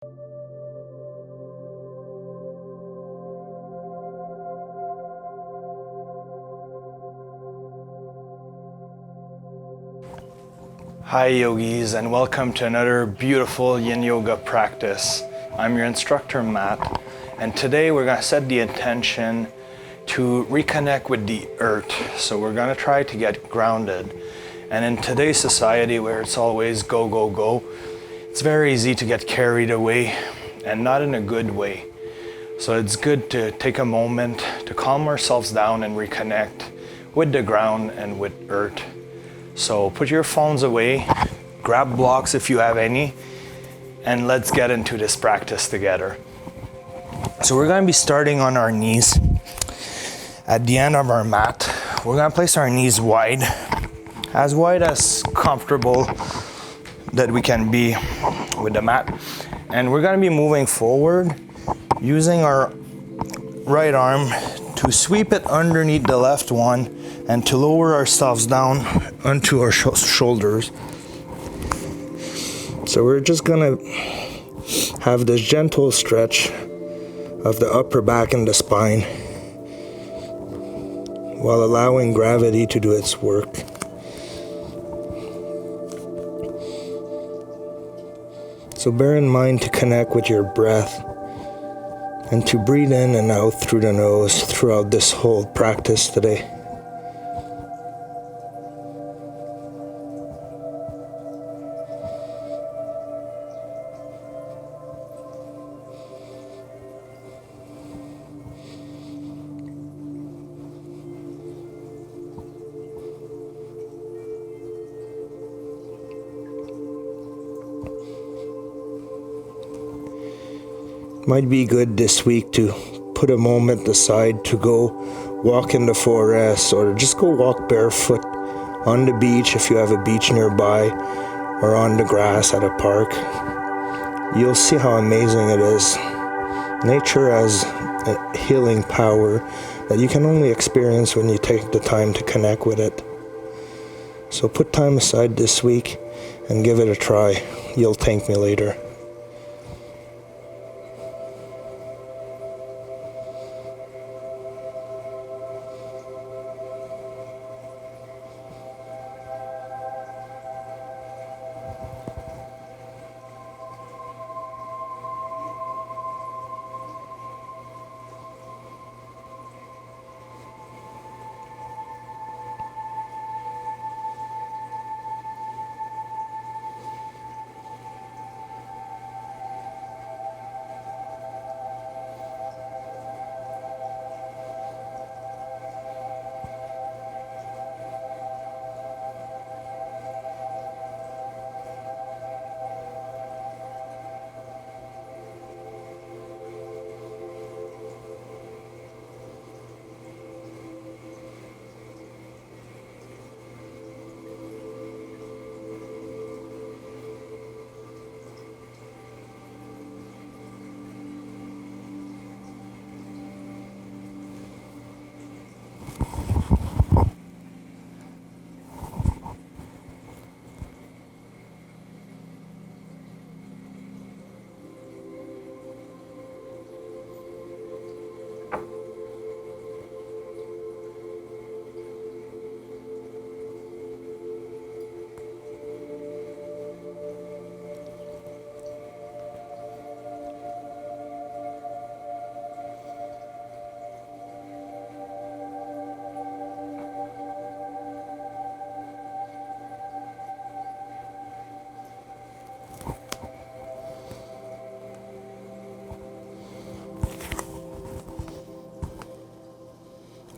Hi yogis, and welcome to another beautiful Yin Yoga practice. I'm your instructor Matt, and today we're going to set the intention to reconnect with the earth. So we're going to try to get grounded. And in today's society where it's always go, go, go, it's very easy to get carried away, and not in a good way. So it's good to take a moment to calm ourselves down and reconnect with the ground and with earth. So put your phones away, grab blocks if you have any, and let's get into this practice together. So we're going to be starting on our knees. At the end of our mat, we're going to place our knees wide as comfortable that we can be with the mat. And we're going to be moving forward using our right arm to sweep it underneath the left one and to lower ourselves down onto our shoulders. So we're just gonna have this gentle stretch of the upper back and the spine while allowing gravity to do its work. So bear in mind to connect with your breath and to breathe in and out through the nose throughout this whole practice today. Might be good this week to put a moment aside to go walk in the forest, or just go walk barefoot on the beach if you have a beach nearby, or on the grass at a park. You'll see how amazing it is. Nature has a healing power that you can only experience when you take the time to connect with it. So put time aside this week and give it a try. You'll thank me later.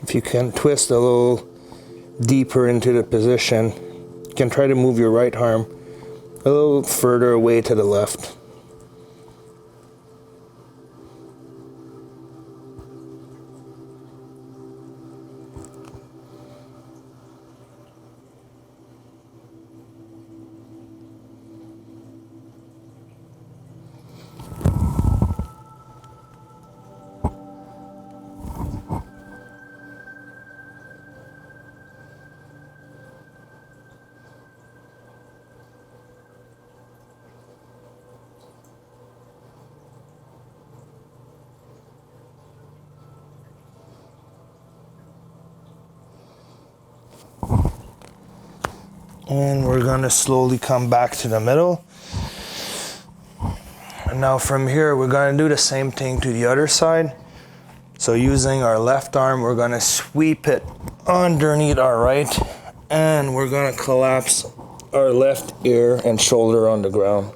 If you can twist a little deeper into the position, you can try to move your right arm a little further away to the left. And we're gonna slowly come back to the middle. And now from here, we're gonna do the same thing to the other side. So using our left arm, we're gonna sweep it underneath our right, and we're gonna collapse our left ear and shoulder on the ground.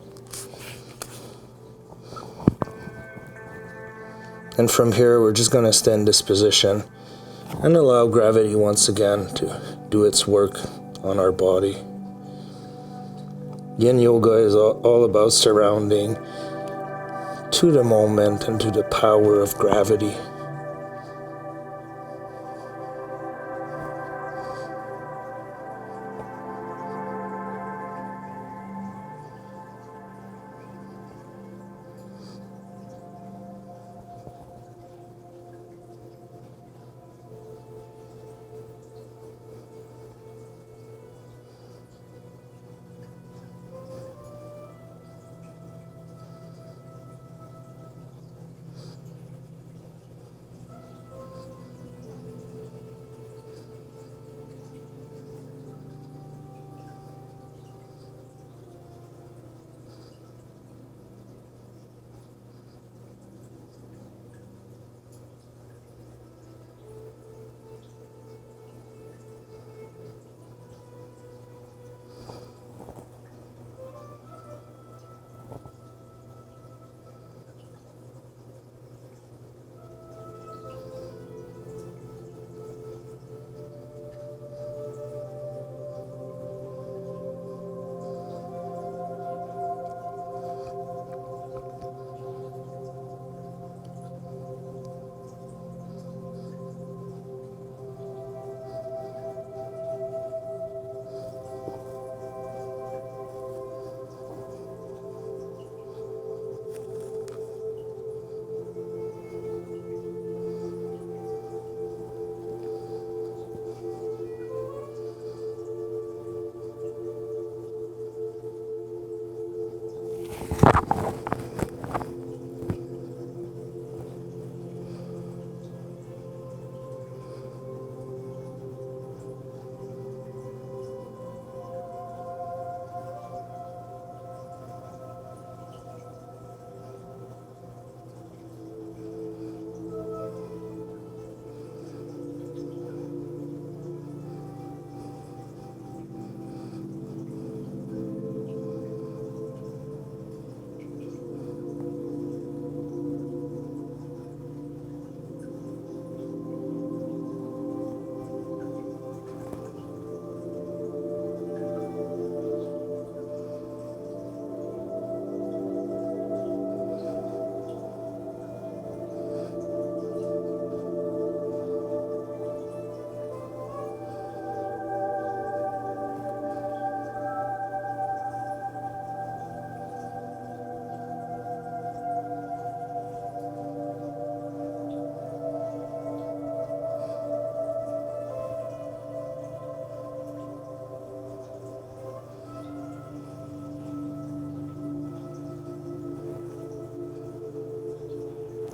And from here, we're just gonna stay in this position and allow gravity once again to do its work on our body. Yin Yoga is all about surrounding to the moment and to the power of gravity.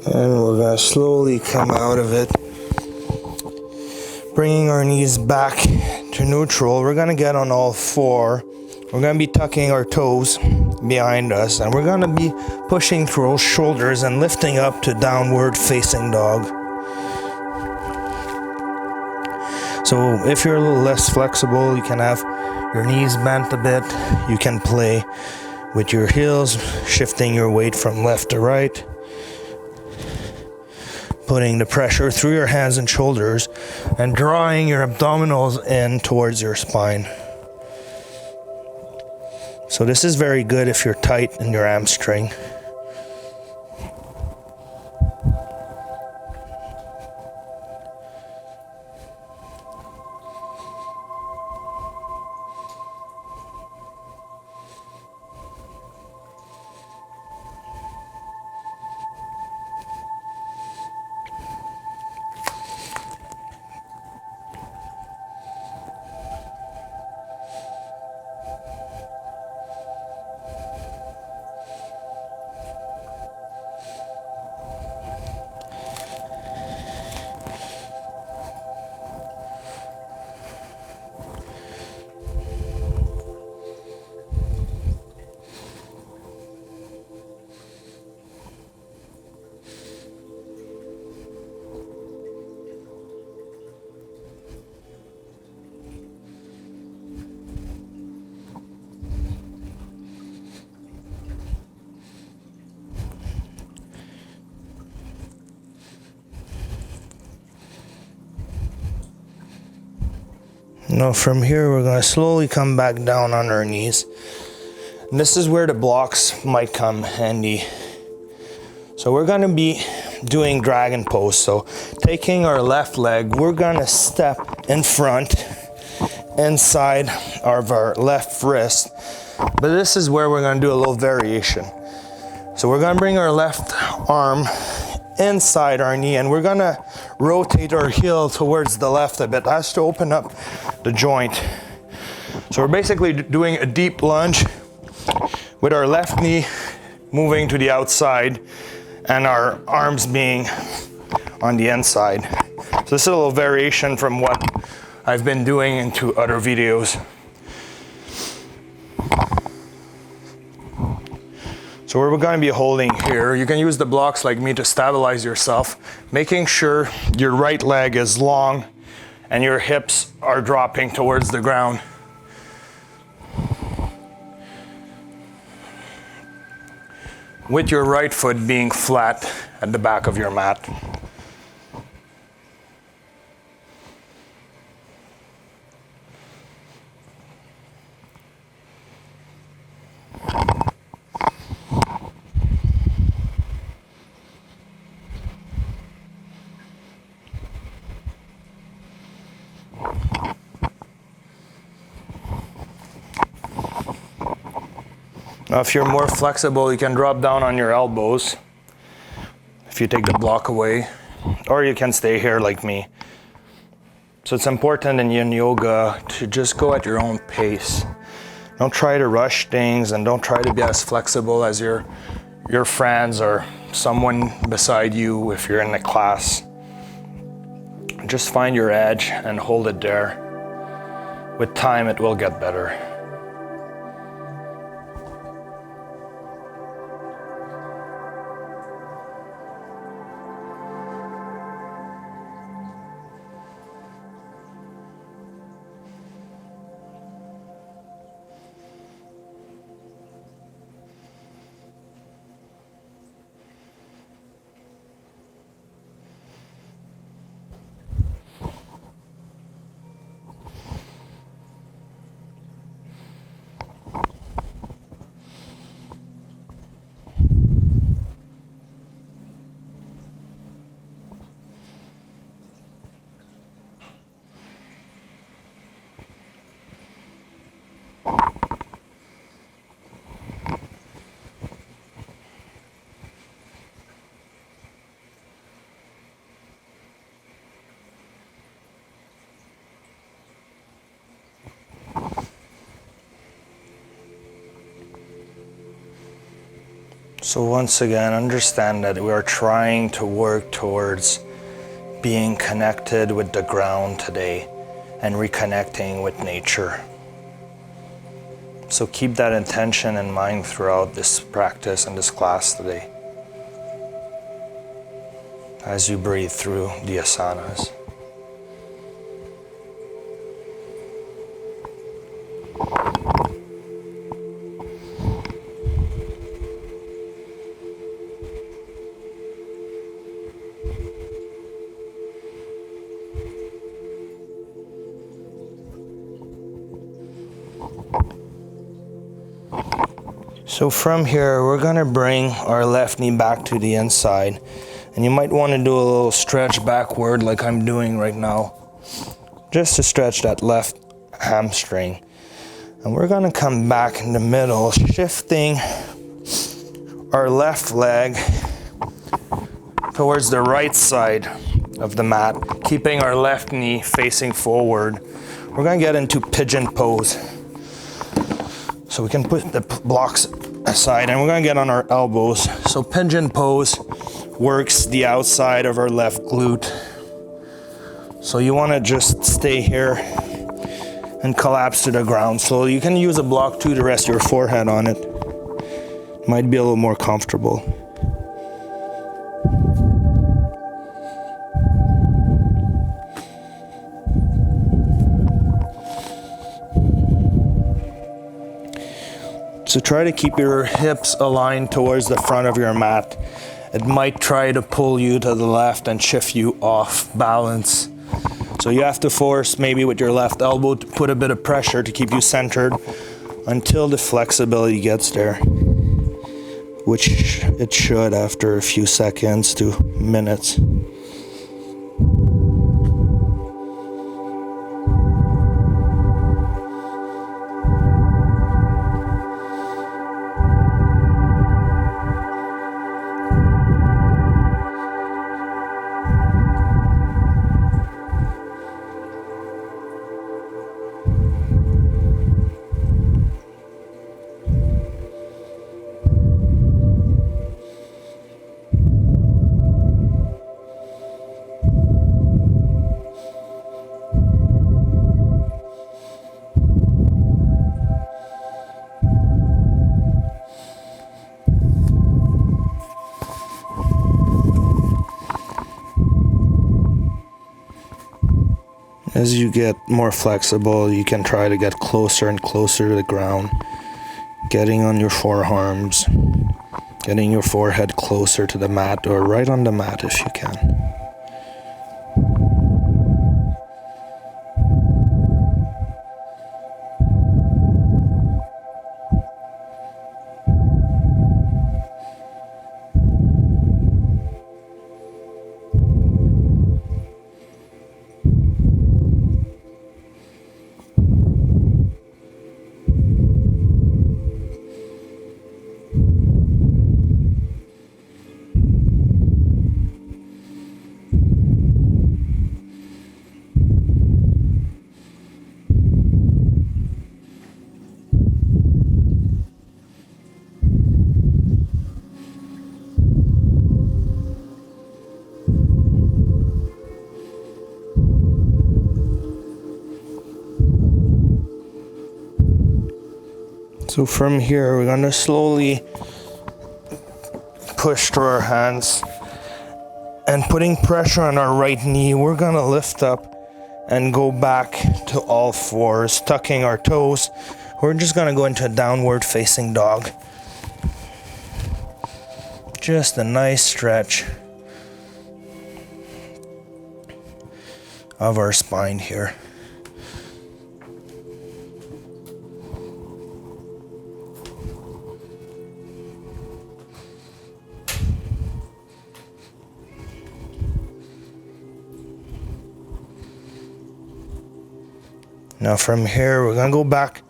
And we're gonna slowly come out of it, bringing our knees back to neutral. We're gonna get on all four. We're gonna be tucking our toes behind us, and we're gonna be pushing through our shoulders and lifting up to downward facing dog. So if you're a little less flexible, you can have your knees bent a bit. You can play with your heels, shifting your weight from left to right, putting the pressure through your hands and shoulders and drawing your abdominals in towards your spine. So this is very good if you're tight in your hamstring. Now from here, we're gonna slowly come back down on our knees. And this is where the blocks might come handy. So we're gonna be doing dragon pose. So taking our left leg, we're gonna step in front, inside of our left wrist. But this is where we're gonna do a little variation. So we're gonna bring our left arm inside our knee and we're gonna rotate our heel towards the left a bit. That's to open up the joint. So we're basically doing a deep lunge with our left knee moving to the outside and our arms being on the inside. So this is a little variation from what I've been doing into other videos. So we're going to be holding here. You can use the blocks like me to stabilize yourself, making sure your right leg is long and your hips are dropping towards the ground. With your right foot being flat at the back of your mat. Now, if you're more flexible, you can drop down on your elbows if you take the block away, or you can stay here like me. So it's important in Yin Yoga to just go at your own pace. Don't try to rush things and don't try to be as flexible as your friends or someone beside you if you're in a class. Just find your edge and hold it there. With time, it will get better. So once again, understand that we are trying to work towards being connected with the ground today and reconnecting with nature. So keep that intention in mind throughout this practice and this class today as you breathe through the asanas. So from here, we're gonna bring our left knee back to the inside. And you might wanna do a little stretch backward like I'm doing right now, just to stretch that left hamstring. And we're gonna come back in the middle, shifting our left leg towards the right side of the mat, keeping our left knee facing forward. We're gonna get into pigeon pose. So we can put the blocks aside and we're gonna get on our elbows. So pigeon pose works the outside of our left glute. So you wanna just stay here and collapse to the ground. So you can use a block too to rest your forehead on it. Might be a little more comfortable. So try to keep your hips aligned towards the front of your mat. It might try to pull you to the left and shift you off balance. So you have to force maybe with your left elbow to put a bit of pressure to keep you centered until the flexibility gets there, which it should after a few seconds to minutes. As you get more flexible, you can try to get closer and closer to the ground, getting on your forearms, getting your forehead closer to the mat or right on the mat if you can. So from here, we're going to slowly push through our hands and putting pressure on our right knee, we're going to lift up and go back to all fours, tucking our toes. We're just going to go into a downward facing dog. Just a nice stretch of our spine here. Now from here, we're going to go back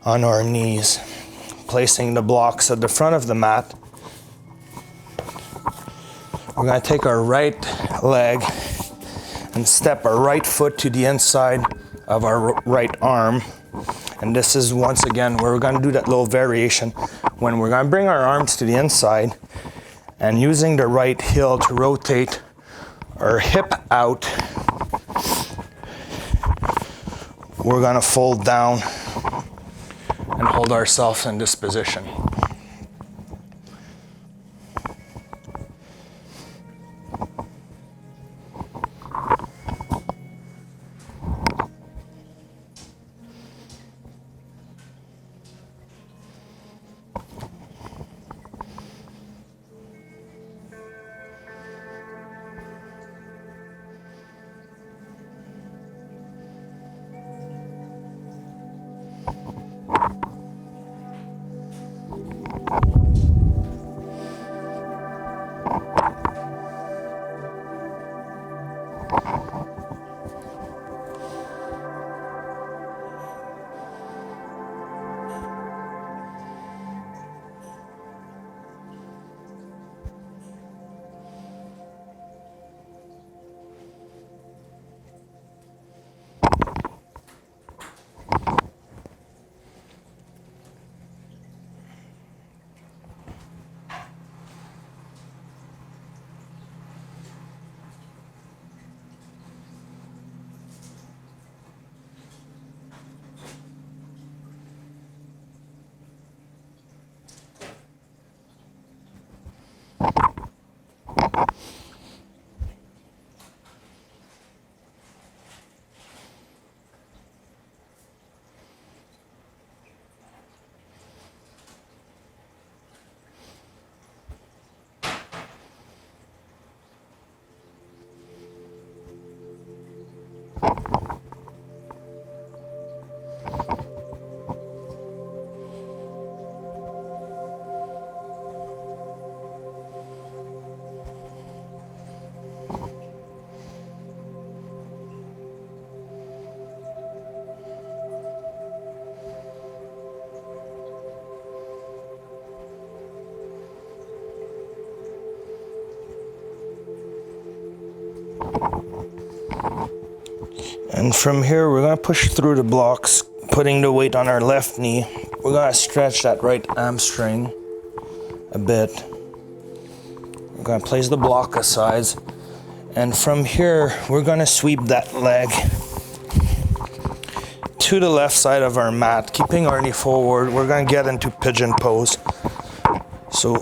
on our knees, placing the blocks at the front of the mat. We're going to take our right leg and step our right foot to the inside of our right arm. And this is once again where we're going to do that little variation when we're going to bring our arms to the inside and using the right heel to rotate our hip out. We're going to fold down and hold ourselves in this position. And from here, we're gonna push through the blocks, putting the weight on our left knee. We're gonna stretch that right hamstring a bit. We're gonna place the block aside. And from here, we're gonna sweep that leg to the left side of our mat, keeping our knee forward. We're gonna get into pigeon pose. So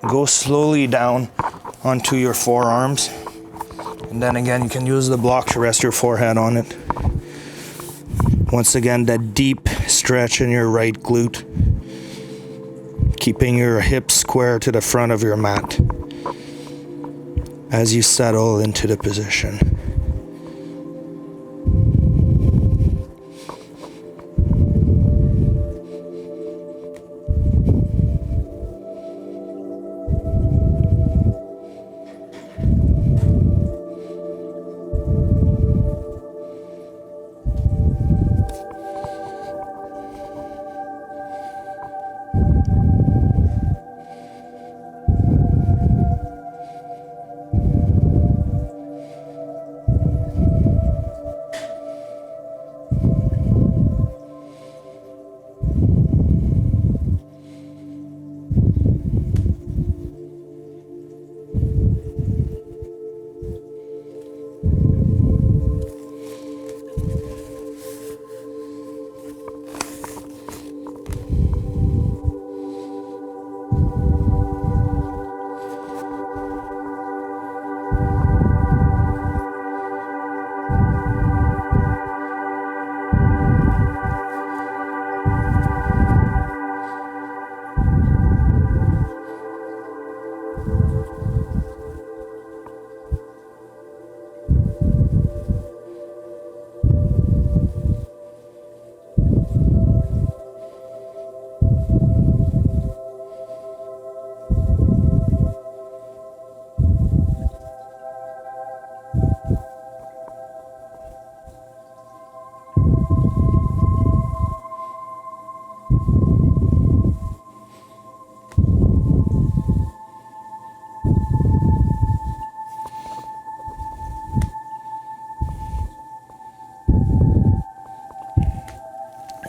go slowly down onto your forearms. And then again, you can use the block to rest your forehead on it. Once again, that deep stretch in your right glute, keeping your hips square to the front of your mat as you settle into the position.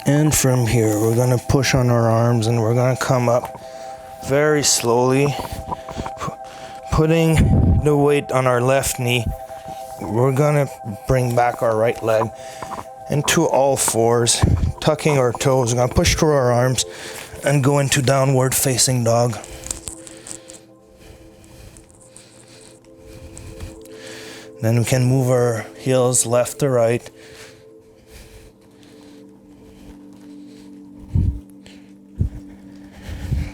And from here, we're gonna push on our arms and we're gonna come up very slowly, putting the weight on our left knee. We're gonna bring back our right leg into all fours, tucking our toes. We're gonna push through our arms and go into downward facing dog. Then we can move our heels left to right.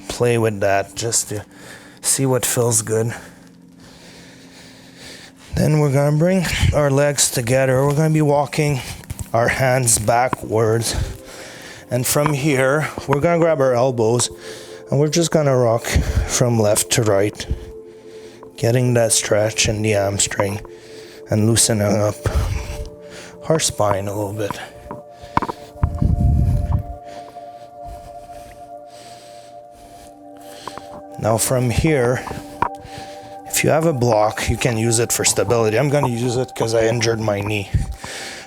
Play with that just to see what feels good. Then we're gonna bring our legs together. We're gonna be walking our hands backwards. And from here, we're gonna grab our elbows and we're just gonna rock from left to right, getting that stretch in the hamstring and loosening up our spine a little bit. Now from here, if you have a block, you can use it for stability. I'm gonna use it because I injured my knee.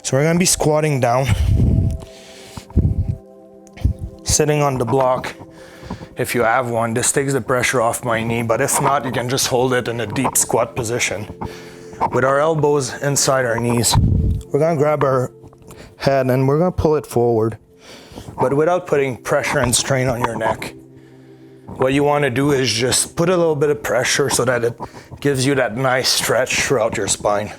So we're gonna be squatting down, sitting on the block. If you have one, this takes the pressure off my knee, but if not, you can just hold it in a deep squat position. With our elbows inside our knees, we're gonna grab our head and we're gonna pull it forward, but without putting pressure and strain on your neck. What you want to do is just put a little bit of pressure so that it gives you that nice stretch throughout your spine.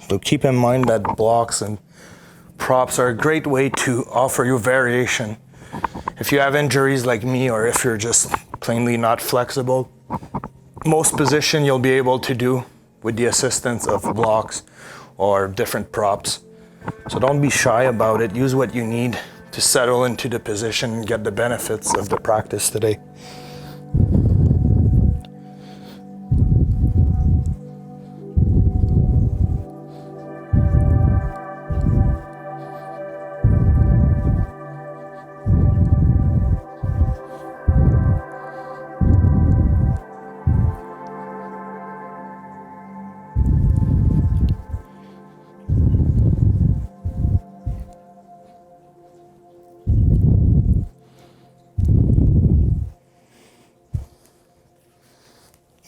So keep in mind that blocks and props are a great way to offer you variation. If you have injuries like me, or if you're just plainly not flexible, most position you'll be able to do with the assistance of blocks or different props. So don't be shy about it. Use what you need to settle into the position and get the benefits of the practice today.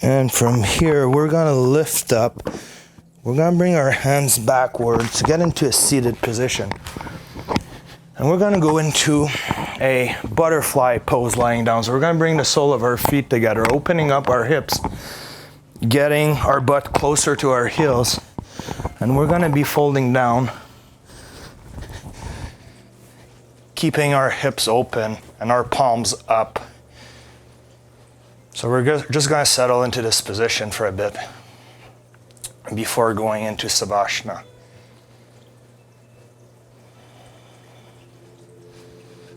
And from here, we're gonna lift up. We're gonna bring our hands backwards to get into a seated position. And we're gonna go into a butterfly pose lying down. So we're gonna bring the sole of our feet together, opening up our hips, getting our butt closer to our heels. And we're gonna be folding down, keeping our hips open and our palms up. So we're just going to settle into this position for a bit before going into Savasana.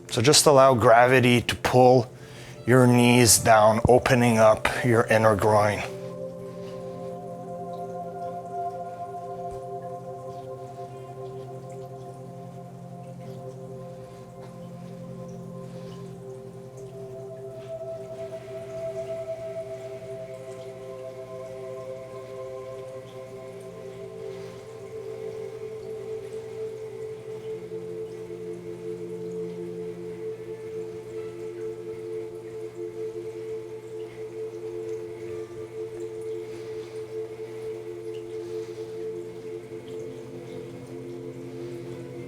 So just allow gravity to pull your knees down, opening up your inner groin.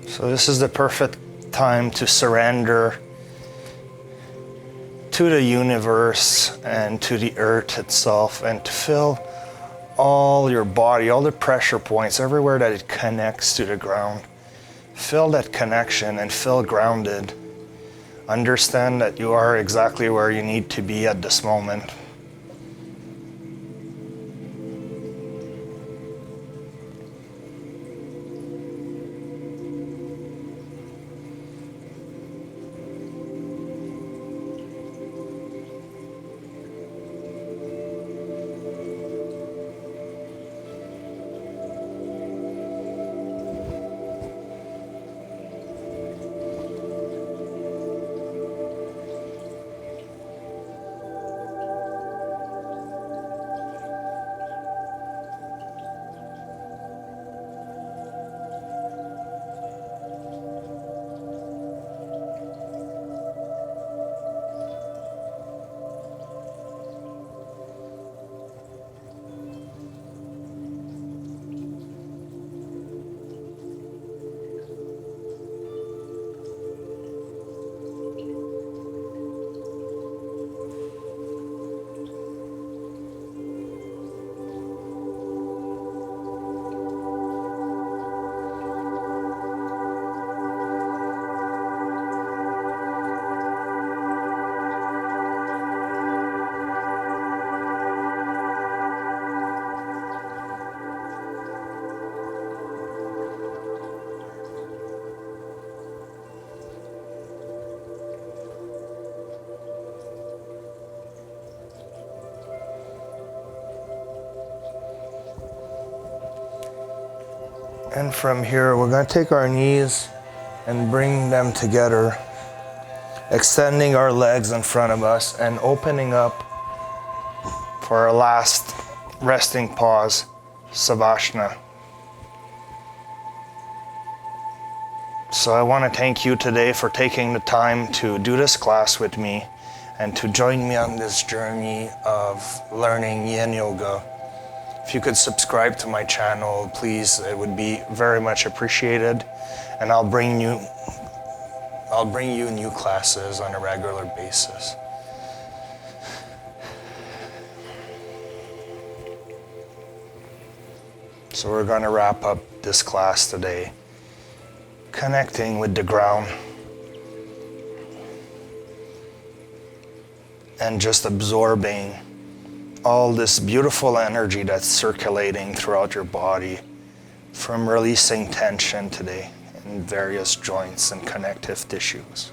So this is the perfect time to surrender to the universe and to the earth itself, and to feel all your body, all the pressure points, everywhere that it connects to the ground. Feel that connection and feel grounded. Understand that you are exactly where you need to be at this moment. And from here, we're going to take our knees and bring them together, extending our legs in front of us and opening up for our last resting pause, Savasana. So I want to thank you today for taking the time to do this class with me and to join me on this journey of learning Yin Yoga. If you could subscribe to my channel, please, it would be very much appreciated. And I'll bring you new classes on a regular basis. So we're going to wrap up this class today, connecting with the ground and just absorbing all this beautiful energy that's circulating throughout your body from releasing tension today in various joints and connective tissues.